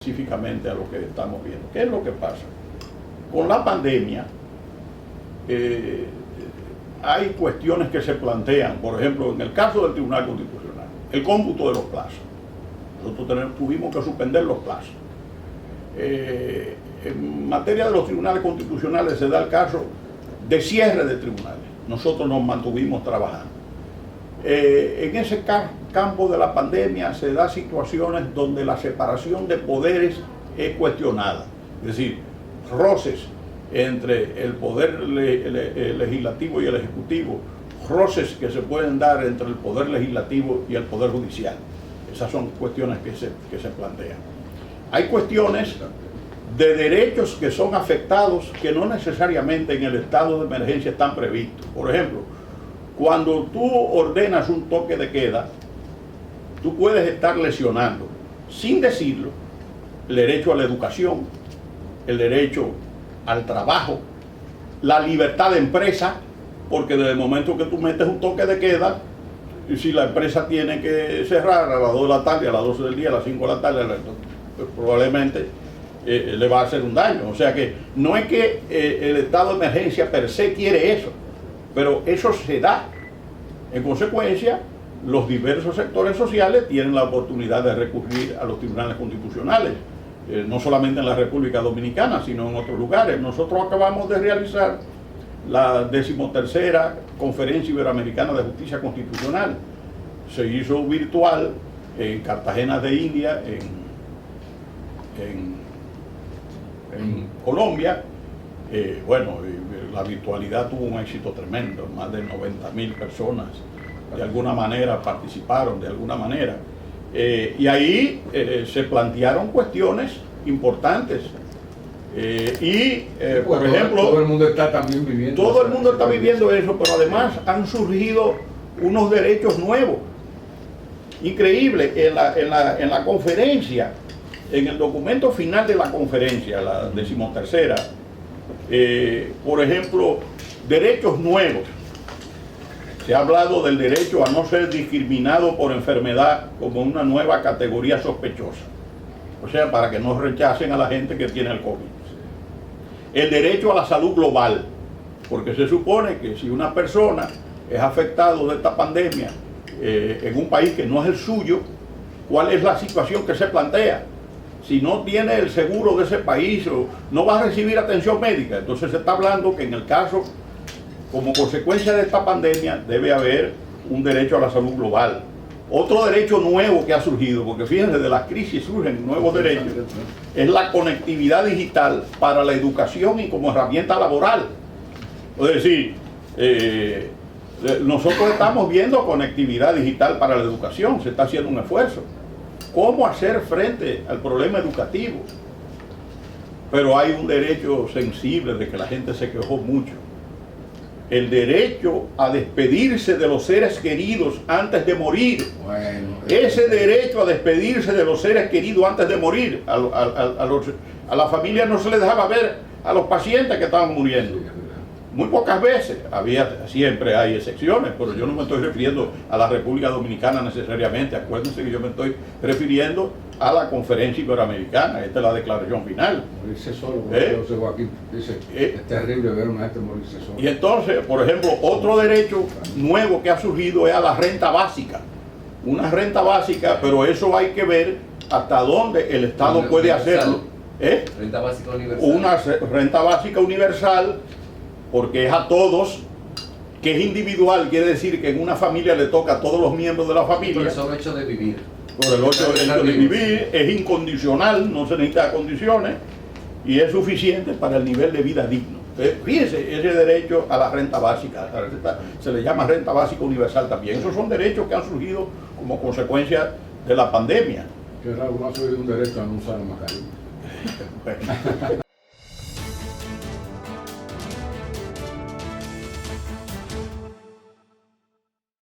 Específicamente a lo que estamos viendo. ¿Qué es lo que pasa? Con la pandemia hay cuestiones que se plantean, por ejemplo, en el caso del Tribunal Constitucional, el cómputo de los plazos. Nosotros tuvimos que suspender los plazos. En materia de los tribunales constitucionales se da el caso de cierre de tribunales. Nosotros nos mantuvimos trabajando. En ese campo de la pandemia se da situaciones donde la separación de poderes es cuestionada, es decir, roces entre el poder legislativo y el ejecutivo, roces que se pueden dar entre el poder legislativo y el poder judicial. Esas son cuestiones que se plantean. Hay cuestiones de derechos que son afectados que no necesariamente en el estado de emergencia están previstos. Por ejemplo, cuando tú ordenas un toque de queda, tú puedes estar lesionando, sin decirlo, el derecho a la educación, el derecho al trabajo, la libertad de empresa, porque desde el momento que tú metes un toque de queda, si la empresa tiene que cerrar a las 2 de la tarde, a las 12 del día, a las 5 de la tarde, pues probablemente le va a hacer un daño. O sea que no es que el estado de emergencia per se quiere eso, pero eso se da. En consecuencia, los diversos sectores sociales tienen la oportunidad de recurrir a los tribunales constitucionales, no solamente en la República Dominicana, sino en otros lugares. Nosotros acabamos de realizar la 13ª Conferencia Iberoamericana de Justicia Constitucional. Se hizo virtual en Cartagena de India, en Colombia. La virtualidad tuvo un éxito tremendo, más de 90.000 personas de alguna manera participaron, de alguna manera. Y ahí se plantearon cuestiones importantes. Por ejemplo, todo el mundo está también viviendo. Todo el mundo está viviendo eso, pero además han surgido unos derechos nuevos, increíbles. En la conferencia, en el documento final de la conferencia, la 13ª, por ejemplo, derechos nuevos. Se ha hablado del derecho a no ser discriminado por enfermedad como una nueva categoría sospechosa. O sea, para que no rechacen a la gente que tiene el COVID. El derecho a la salud global, porque se supone que si una persona es afectado de esta pandemia en un país que no es el suyo, ¿cuál es la situación que se plantea? Si no tiene el seguro de ese país, o no va a recibir atención médica. Entonces se está hablando que en el caso, como consecuencia de esta pandemia, debe haber un derecho a la salud global. Otro derecho nuevo que ha surgido, porque fíjense, de las crisis surgen nuevos derechos, es la conectividad digital para la educación y como herramienta laboral. Es decir, nosotros estamos viendo conectividad digital para la educación, se está haciendo un esfuerzo. ¿Cómo hacer frente al problema educativo? Pero hay un derecho sensible de que la gente se quejó mucho. El derecho a despedirse de los seres queridos antes de morir. Bueno, ese derecho a despedirse de los seres queridos antes de morir. A la familia no se les dejaba ver a los pacientes que estaban muriendo. Muy pocas veces, siempre hay excepciones, pero yo no me estoy refiriendo a la República Dominicana necesariamente. Acuérdense que yo me estoy refiriendo a la Conferencia Iberoamericana. Esta es la declaración final. Morirse solo, José Joaquín dice, es terrible ver a una gente morirse solo. Y entonces, por ejemplo, otro derecho nuevo que ha surgido es a la renta básica. Una renta básica, pero eso hay que ver hasta dónde el Estado puede hacerlo. Renta básica universal. Una renta básica universal, porque es a todos, que es individual, quiere decir que en una familia le toca a todos los miembros de la familia. Por el solo hecho de vivir. Por el hecho de vivir, es incondicional, no se necesita condiciones, y es suficiente para el nivel de vida digno. Fíjense, ese derecho a la renta básica, se le llama renta básica universal también. Esos son derechos que han surgido como consecuencia de la pandemia. Que Raúl no ha subido un derecho a no usar mascarilla.